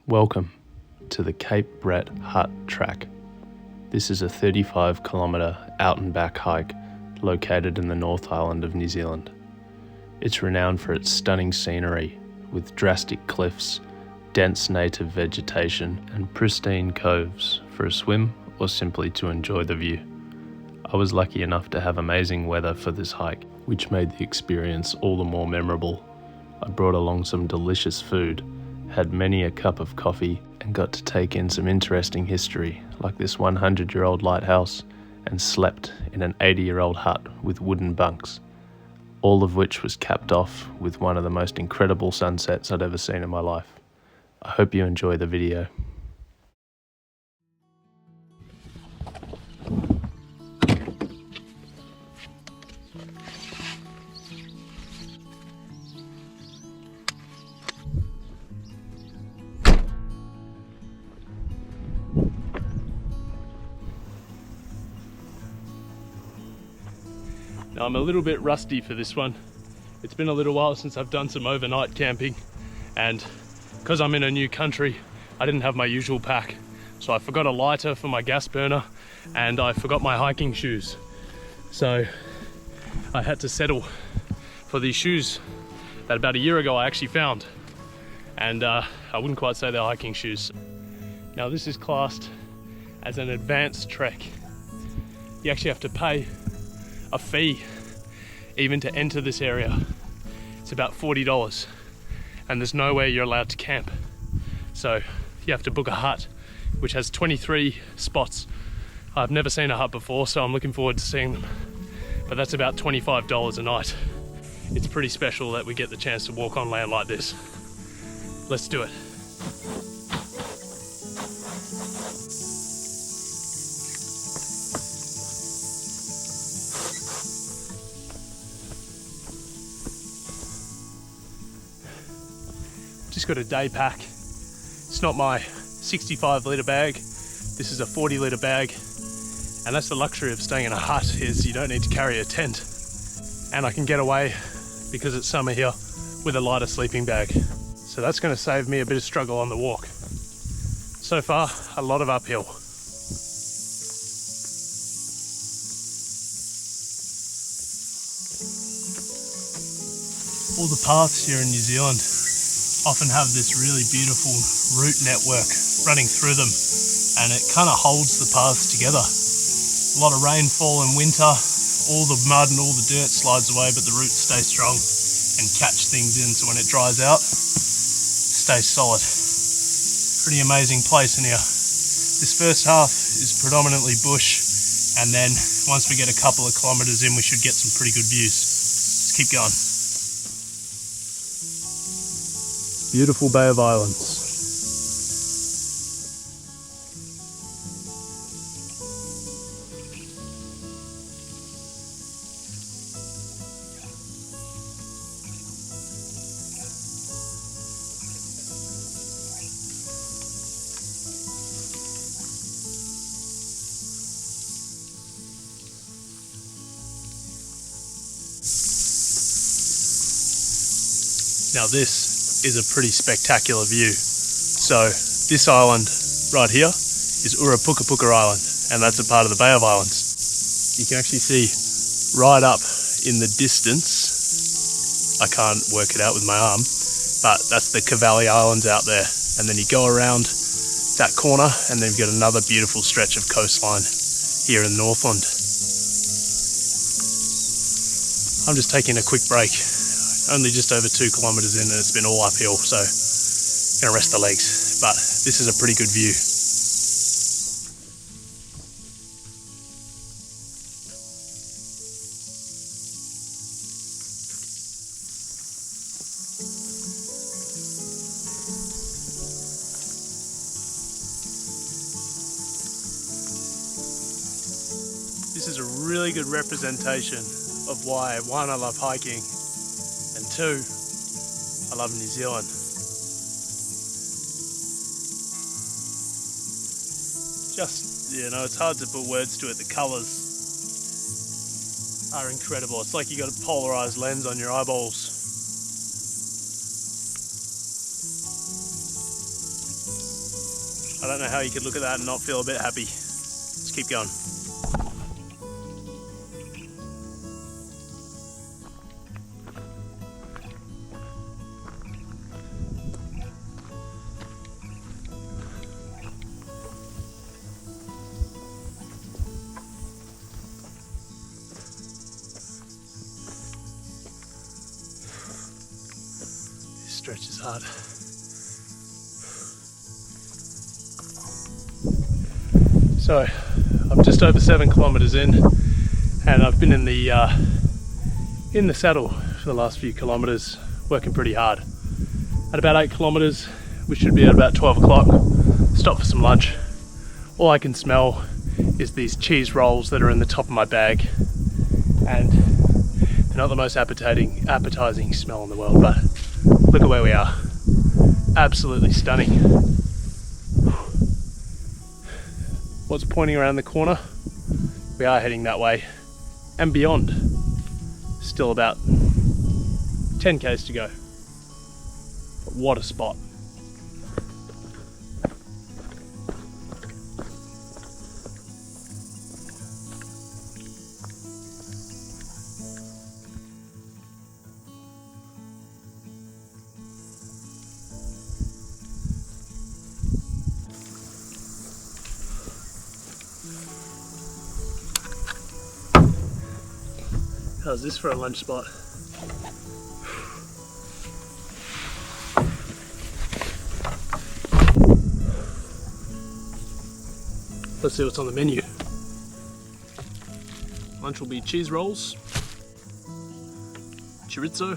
Welcome to the Cape Brett Hut Track. This is a 35-kilometre out and back hike located in the North Island of New Zealand. It's renowned for its stunning scenery with drastic cliffs, dense native vegetation and pristine coves for a swim or simply to enjoy the view. I was lucky enough to have amazing weather for this hike, which made the experience all the more memorable. I brought along some delicious food, had many a cup of coffee, and got to take in some interesting history, like this 100-year-old lighthouse, and slept in an 80-year-old hut with wooden bunks, all of which was capped off with one of the most incredible sunsets I'd ever seen in my life. I hope you enjoy the video. Now, I'm a little bit rusty for this one. It's been a little while since I've done some overnight camping, and because I'm in a new country, I didn't have my usual pack. So I forgot a lighter for my gas burner and I forgot my hiking shoes. So I had to settle for these shoes that about a year ago I actually found. And I wouldn't quite say they're hiking shoes. Now, this is classed as an advanced trek. You actually have to pay a fee even to enter this area. It's about $40 and there's nowhere you're allowed to camp. So you have to book a hut which has 23 spots. I've never seen a hut before, so I'm looking forward to seeing them. But that's about $25 a night. It's pretty special that we get the chance to walk on land like this. Let's do it. Just got a day pack. It's not my 65-litre bag. This is a 40-litre bag. And that's the luxury of staying in a hut, is you don't need to carry a tent. And I can get away, because it's summer here, with a lighter sleeping bag. So that's going to save me a bit of struggle on the walk. So far, a lot of uphill. All the paths here in New Zealand often have this really beautiful root network running through them, and it kind of holds the paths together. A lot of rainfall in winter, all the mud and all the dirt slides away, but the roots stay strong and catch things in, so when it dries out, it stays solid. Pretty amazing place in here. This first half is predominantly bush, and then once we get a couple of kilometres in, we should get some pretty good views. Let's keep going. Beautiful Bay of Islands. Now this is a pretty spectacular view. So this island right here is Puka Island, and that's a part of the Bay of Islands. You can actually see right up in the distance, I can't work it out with my arm, but that's the Cavalli Islands out there. And then you go around that corner and then you've got another beautiful stretch of coastline here in Northland. I'm just taking a quick break. Only just over 2 kilometres in and it's been all uphill, so I'm gonna rest the legs, but this is a pretty good view. This is a really good representation of why, one, I love hiking, and two, I love New Zealand. Just, you know, it's hard to put words to it. The colours are incredible. It's like you got a polarized lens on your eyeballs. I don't know how you could look at that and not feel a bit happy. Let's keep going. This stretch is hard. So I'm just over 7 kilometers in, and I've been in the saddle for the last few kilometers, working pretty hard. At about 8 kilometers, we should be at about 12 o'clock. Stop for some lunch. All I can smell is these cheese rolls that are in the top of my bag, and they're not the most appetizing smell in the world, but look at where we are. Absolutely stunning. What's pointing around the corner? We are heading that way and beyond. Still about 10 k's to go. But what a spot. How's this for a lunch spot? Let's see what's on the menu. Lunch will be cheese rolls, chorizo,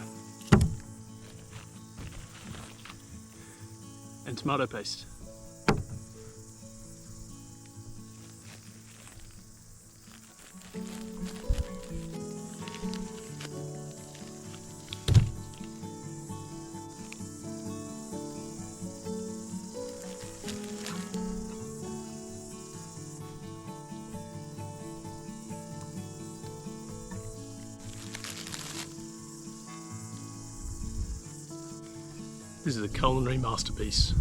and tomato paste. This is a culinary masterpiece.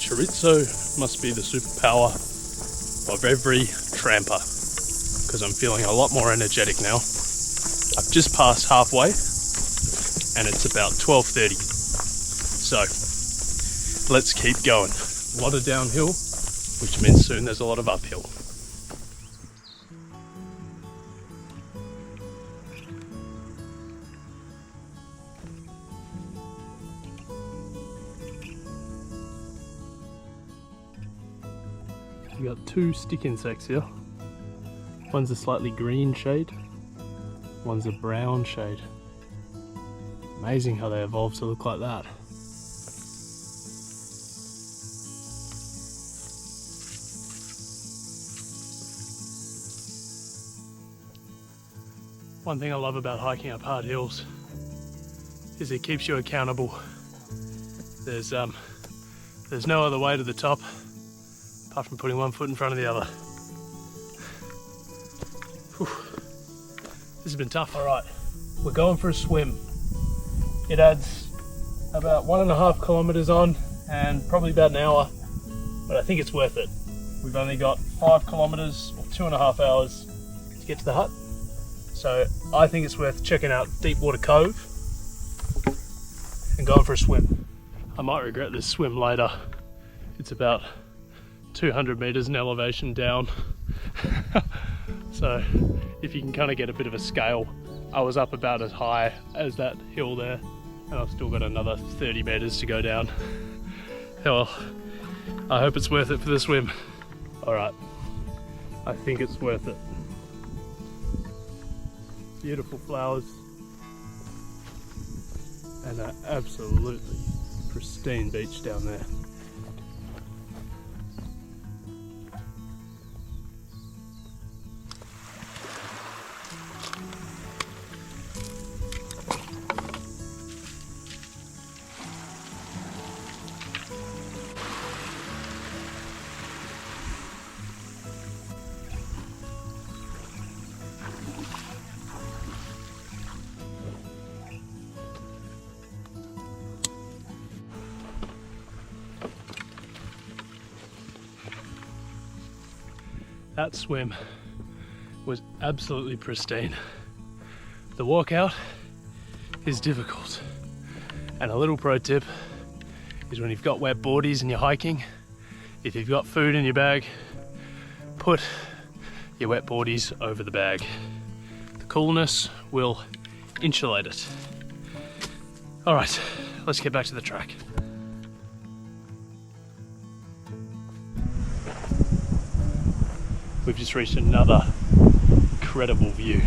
Chorizo must be the superpower of every tramper, because I'm feeling a lot more energetic now. I've just passed halfway and it's about 12:30. So let's keep going. A lot of downhill, which means soon there's a lot of uphill. We got two stick insects here. One's a slightly green shade, one's a brown shade. Amazing how they evolved to look like that. One thing I love about hiking up hard hills is it keeps you accountable. There's no other way to the top apart from putting one foot in front of the other. Whew. This has been tough. All right, we're going for a swim. It adds about 1.5 kilometers on and probably about an hour, but I think it's worth it. We've only got 5 kilometers or 2.5 hours to get to the hut. So I think it's worth checking out Deepwater Cove and going for a swim. I might regret this swim later. It's about 200 meters in elevation down. So if you can kind of get a bit of a scale, I was up about as high as that hill there, and I've still got another 30 meters to go down. Well, I hope it's worth it for the swim. All right, I think it's worth it. Beautiful flowers. and an absolutely pristine beach down there. That swim was absolutely pristine. The walkout is difficult. And a little pro tip is when you've got wet boardies and you're hiking, if you've got food in your bag, put your wet boardies over the bag. The coolness will insulate it. All right, let's get back to the track. We've just reached another incredible view.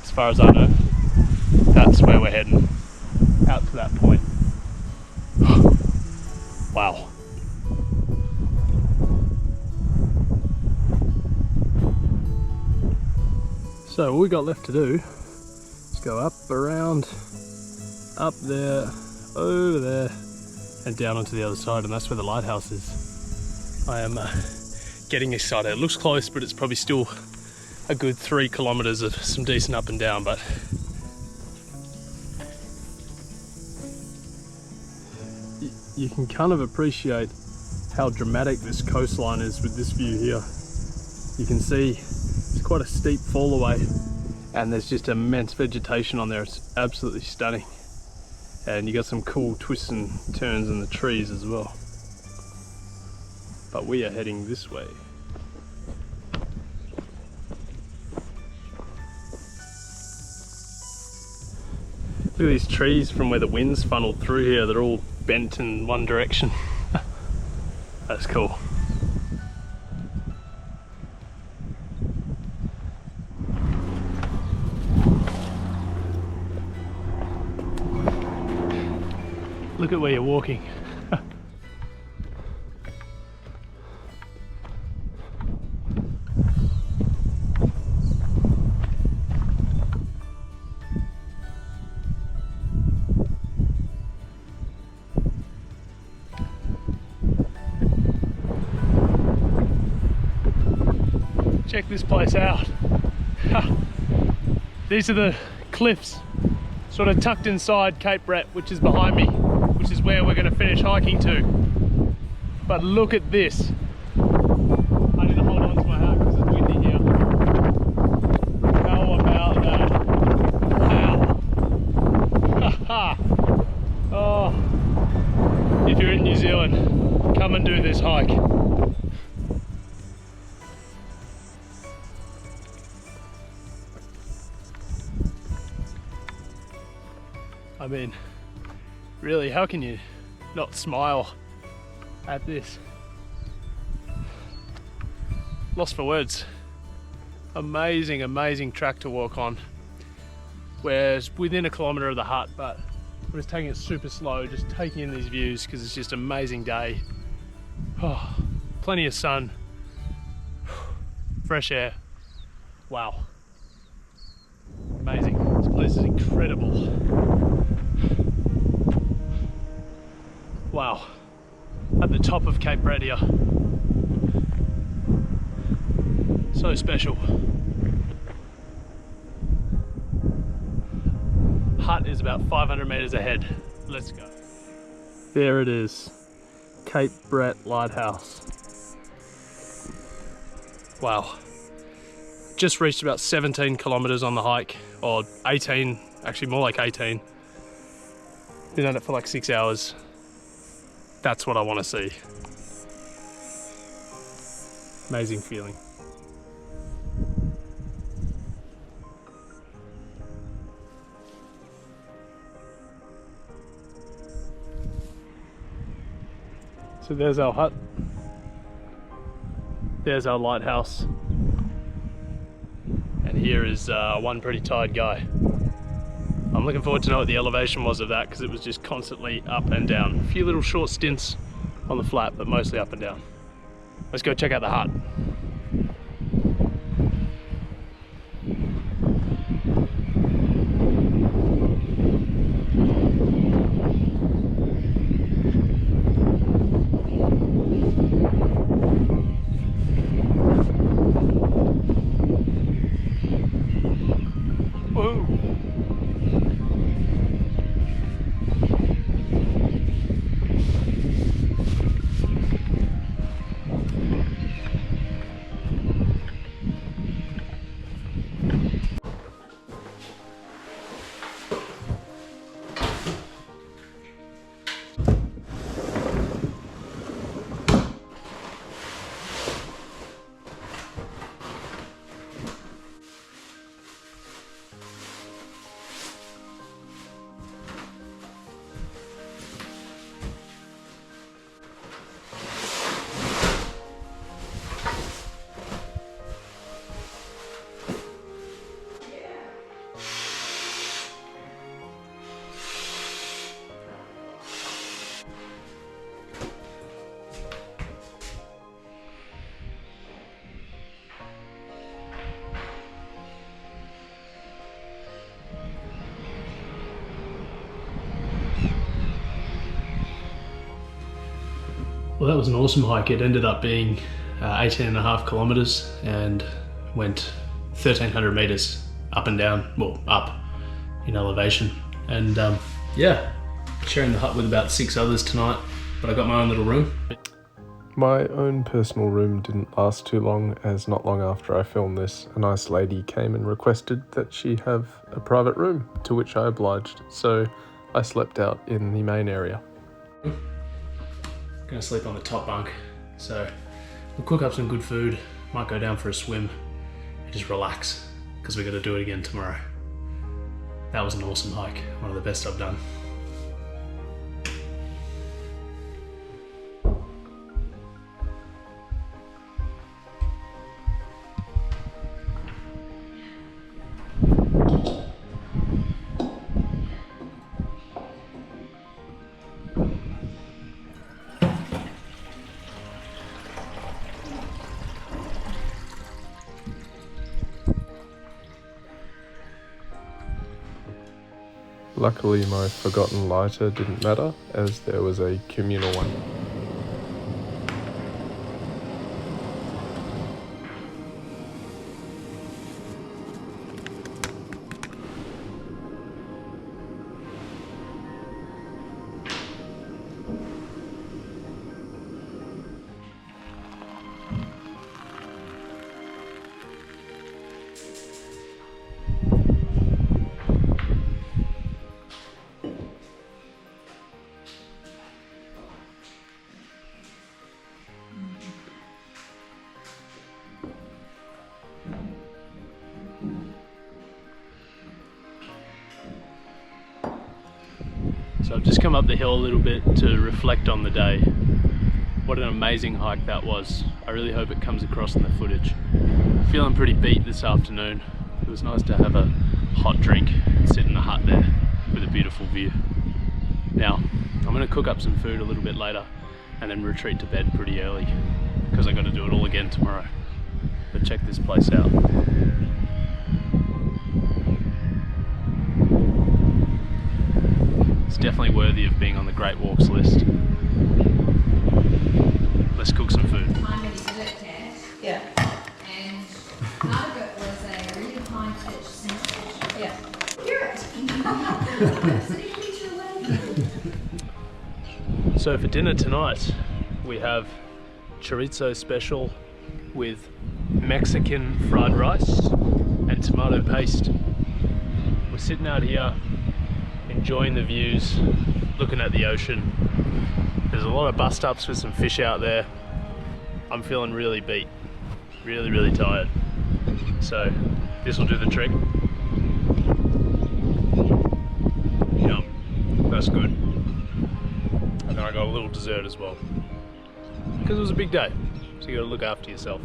As far as I know, that's where we're heading, out to that point. Wow. So all we got left to do is go up, around, up there, over there, and down onto the other side, and that's where the lighthouse is. I am getting excited. It looks close, but it's probably still a good 3 kilometers of some decent up and down, but you can kind of appreciate how dramatic this coastline is with this view here. You can see it's quite a steep fall away, and there's just immense vegetation on there. It's absolutely stunning. And you got some cool twists and turns in the trees as well. But we are heading this way. Look at these trees from where the wind's funneled through here. They're all bent in one direction. That's cool. Look at where you're walking. Check this place out. These are the cliffs sort of tucked inside Cape Brett, which is behind me, which is where we're going to finish hiking to. But look at this. I need to hold on to my hat because it's windy here. How about that? Wow. Oh, if you're in New Zealand, come and do this hike. I mean, really, how can you not smile at this? Lost for words. Amazing, amazing track to walk on. We're within a kilometre of the hut, but we're just taking it super slow, just taking in these views because it's just an amazing day. Oh, plenty of sun, fresh air. Wow. Amazing. This place is incredible. Wow, at the top of Cape Brett here. So special. Hut is about 500 meters ahead. Let's go. There it is, Cape Brett Lighthouse. Wow. Just reached about 17 kilometers on the hike, or 18, actually more like 18. Been at it for like 6 hours. That's what I want to see. Amazing feeling. So there's our hut. There's our lighthouse. And here is one pretty tired guy. I'm looking forward to know what the elevation was of that, because it was just constantly up and down. A few little short stints on the flat, but mostly up and down. Let's go check out the hut. Well, that was an awesome hike. It ended up being 18.5 kilometers and went 1,300 meters up and down, well, up in elevation. And yeah, sharing the hut with about 6 others tonight, but I got my own little room. My own personal room didn't last too long, as not long after I filmed this, a nice lady came and requested that she have a private room, to which I obliged. So I slept out in the main area. Gonna sleep on the top bunk, so we'll cook up some good food, might go down for a swim and just relax, because we got to do it again tomorrow. That was an awesome hike, one of the best I've done. Luckily, my forgotten lighter didn't matter, as there was a communal one. So I've just come up the hill a little bit to reflect on the day. What an amazing hike that was. I really hope it comes across in the footage. Feeling pretty beat this afternoon. It was nice to have a hot drink and sit in the hut there with a beautiful view. Now, I'm going to cook up some food a little bit later and then retreat to bed pretty early, because I've got to do it all again tomorrow. But check this place out. It's definitely worthy of being on the Great Walks list. Let's cook some food. I'm ready to do it, Kat. Yeah. And part of it was a really high-pitched sandwich. Yeah. Hear it! Sitting picture away. So for dinner tonight, we have chorizo special with Mexican fried rice and tomato paste. We're sitting out here, enjoying the views, looking at the ocean. There's a lot of bust ups with some fish out there. I'm feeling really beat, really tired. So this will do the trick. Yum, that's good. And then I got a little dessert as well, because it was a big day, so you gotta look after yourself.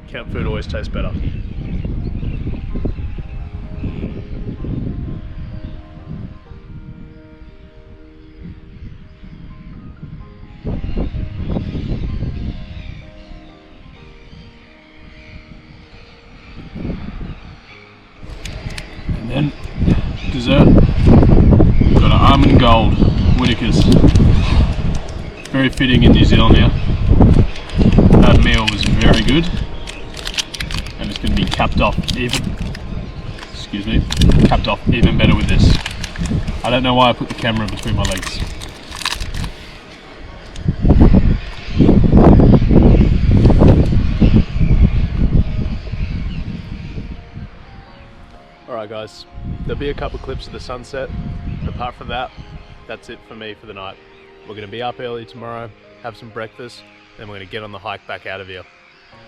Camp food always tastes better. And then dessert, we've got an almond gold Whitakers. Very fitting in New Zealand here. That meal was very good, and it's going to be capped off even better with this. I don't know why I put the camera between my legs. Alright guys, there'll be a couple clips of the sunset, but apart from that, that's it for me for the night. We're going to be up early tomorrow, have some breakfast, then we're going to get on the hike back out of here.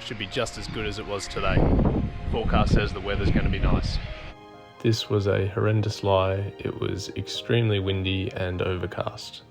Should be just as good as it was today. Forecast says the weather's going to be nice. This was a horrendous lie. It was extremely windy and overcast.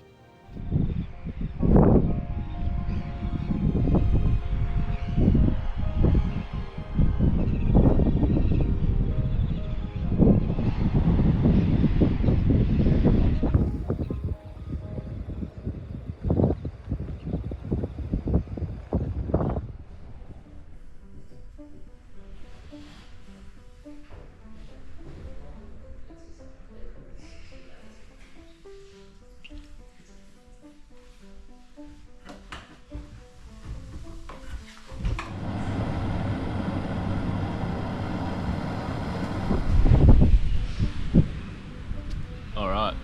Alright,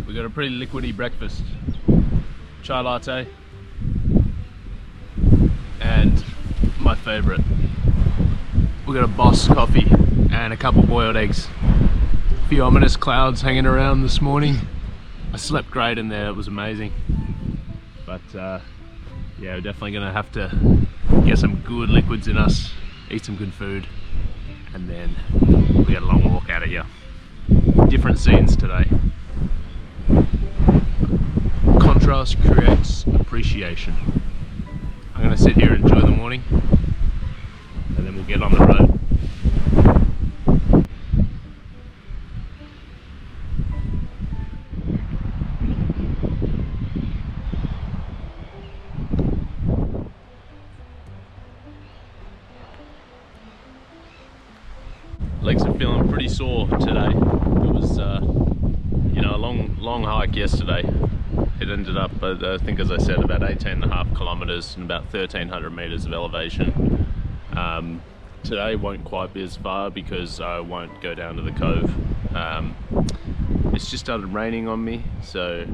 we got a pretty liquidy breakfast. Chai latte, and my favourite, we got a Boss coffee and a couple boiled eggs. A few ominous clouds hanging around this morning. I slept great in there, it was amazing. But yeah, we're definitely going to have to get some good liquids in us, eat some good food, and then we'll get a long walk out of here. Different scenes today. Contrast creates appreciation. I'm going to sit here and enjoy the morning, and then we'll get on the road. Legs are feeling pretty sore today. It was, you know, a long hike yesterday. It ended up, I think, as I said, about 18.5 kilometers and about 1,300 meters of elevation. Today won't quite be as far because I won't go down to the cove. It's just started raining on me, so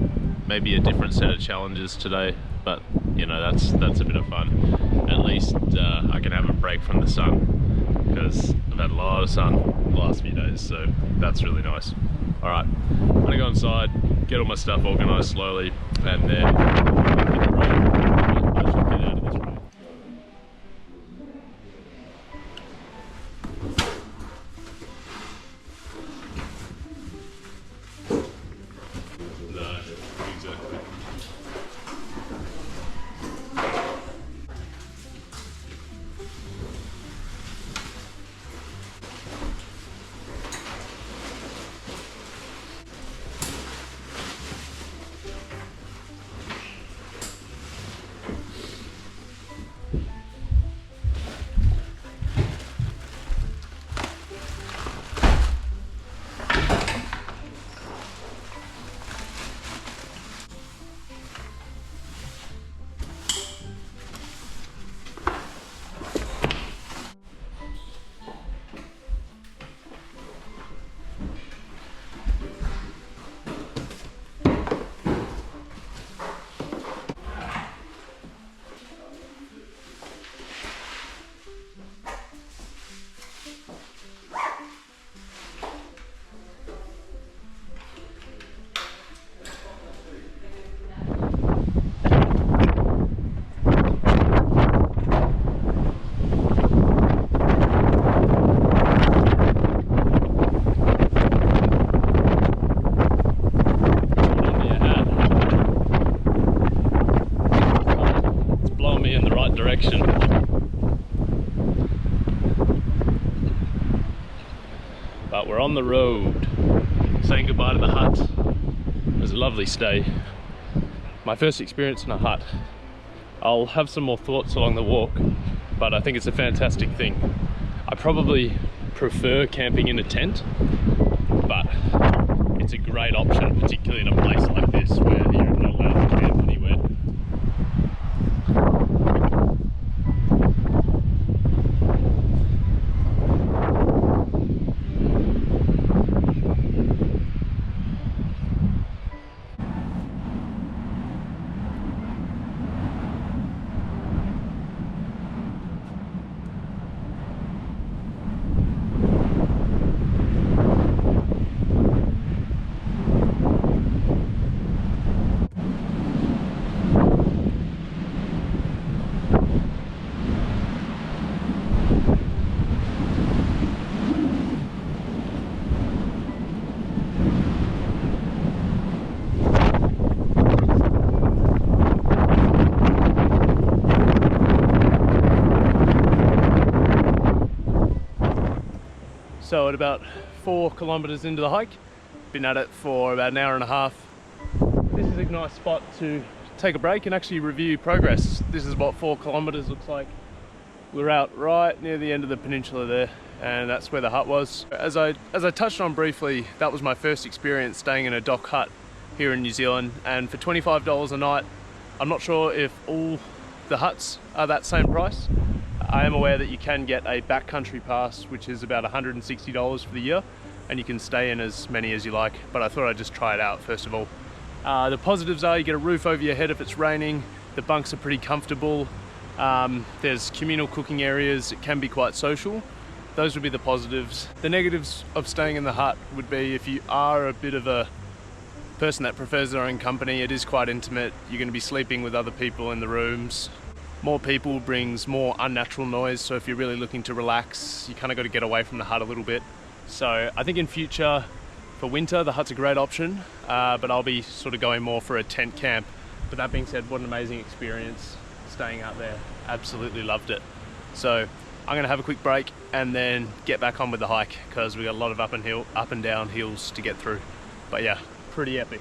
maybe a different set of challenges today. But you know, that's a bit of fun. At least I can have a break from the sun, because I've had a lot of sun the last few days, so that's really nice. Alright, I'm gonna go inside, get all my stuff organised slowly, and then hit the road. I should get out of this road. No, exactly. direction. but we're on the road, saying goodbye to the hut. It was a lovely stay. My first experience in a hut. I'll have some more thoughts along the walk, but I think it's a fantastic thing. I probably prefer camping in a tent, but it's a great option, particularly in a place like this where you're not allowed to camp anywhere. So at about 4 kilometers into the hike, been at it for about an hour and a half. This is a nice spot to take a break and actually review progress. This is what 4 kilometers looks like. We're out right near the end of the peninsula there, and that's where the hut was. As I touched on briefly, that was my first experience staying in a dock hut here in New Zealand, and for $25 a night, I'm not sure if all the huts are that same price. I am aware that you can get a backcountry pass, which is about $160 for the year, and you can stay in as many as you like, but I thought I'd just try it out first of all. The positives are you get a roof over your head if it's raining, the bunks are pretty comfortable, there's communal cooking areas, it can be quite social. Those would be the positives. The negatives of staying in the hut would be if you are a bit of a person that prefers their own company, it is quite intimate, you're going to be sleeping with other people in the rooms. More people brings more unnatural noise, so if you're really looking to relax, you kind of got to get away from the hut a little bit. So I think in future, for winter, the hut's a great option, but I'll be sort of going more for a tent camp. But that being said, what an amazing experience staying out there. Absolutely loved it. So I'm going to have a quick break and then get back on with the hike, because we got a lot of up and down hills to get through. But yeah, pretty epic.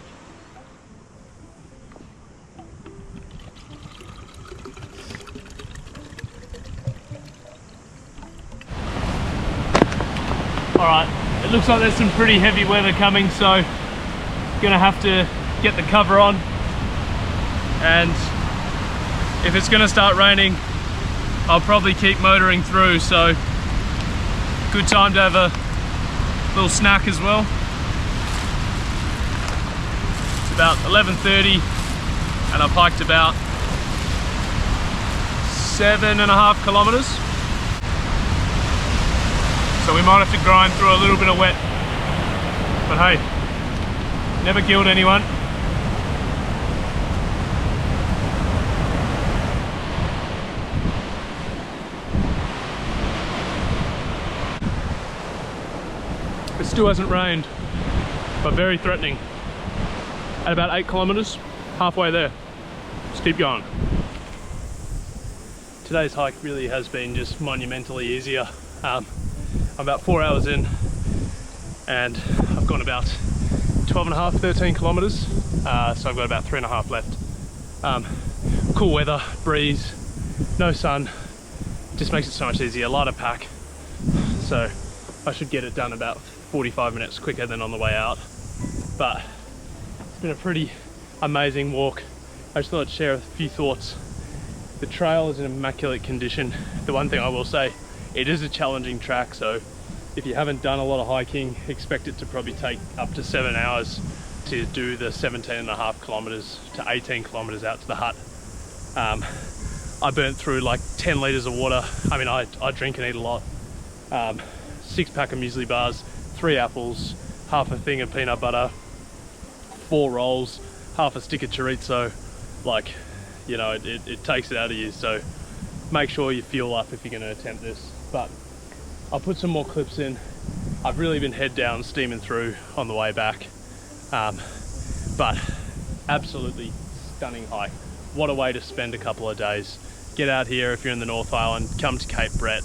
Alright, it looks like there's some pretty heavy weather coming, so gonna have to get the cover on, and if it's gonna start raining, I'll probably keep motoring through, so good time to have a little snack as well. It's about 11:30 and I've hiked about 7.5 kilometers. So we might have to grind through a little bit of wet, but hey, never killed anyone. It still hasn't rained, but very threatening. At about 8 kilometers, halfway there. Just keep going. Today's hike really has been just monumentally easier. I'm about 4 hours in and I've gone about 12.5, 13 kilometers. So I've got about 3.5 left. Cool weather, breeze, no sun, just makes it so much easier. Lighter pack, so I should get it done about 45 minutes quicker than on the way out. But it's been a pretty amazing walk. I just thought I'd share a few thoughts. The trail is in immaculate condition. The one thing I will say, it is a challenging track, so if you haven't done a lot of hiking, expect it to probably take up to 7 hours to do the 17.5 kilometers to 18 kilometers out to the hut. I burnt through like 10 liters of water. I mean, I drink and eat a lot. 6-pack of muesli bars, 3 apples, half a thing of peanut butter, 4 rolls, half a stick of chorizo. Like, you know, it takes it out of you, so make sure you fuel up if you're going to attempt this. But I'll put some more clips in. I've really been head down steaming through on the way back, but absolutely stunning hike. What a way to spend a couple of days. Get out here if you're in the North Island, come to Cape Brett.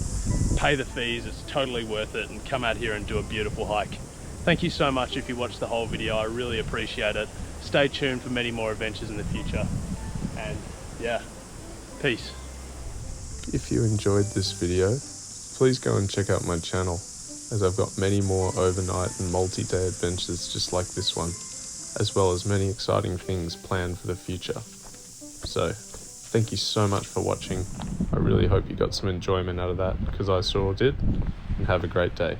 pay the fees, it's totally worth it, and come out here and do a beautiful hike. Thank you so much if you watched the whole video, I really appreciate it. Stay tuned for many more adventures in the future, and yeah, peace. If you enjoyed this video, please go and check out my channel, as I've got many more overnight and multi-day adventures just like this one, as well as many exciting things planned for the future. So, thank you so much for watching. I really hope you got some enjoyment out of that, because I sure did, and have a great day.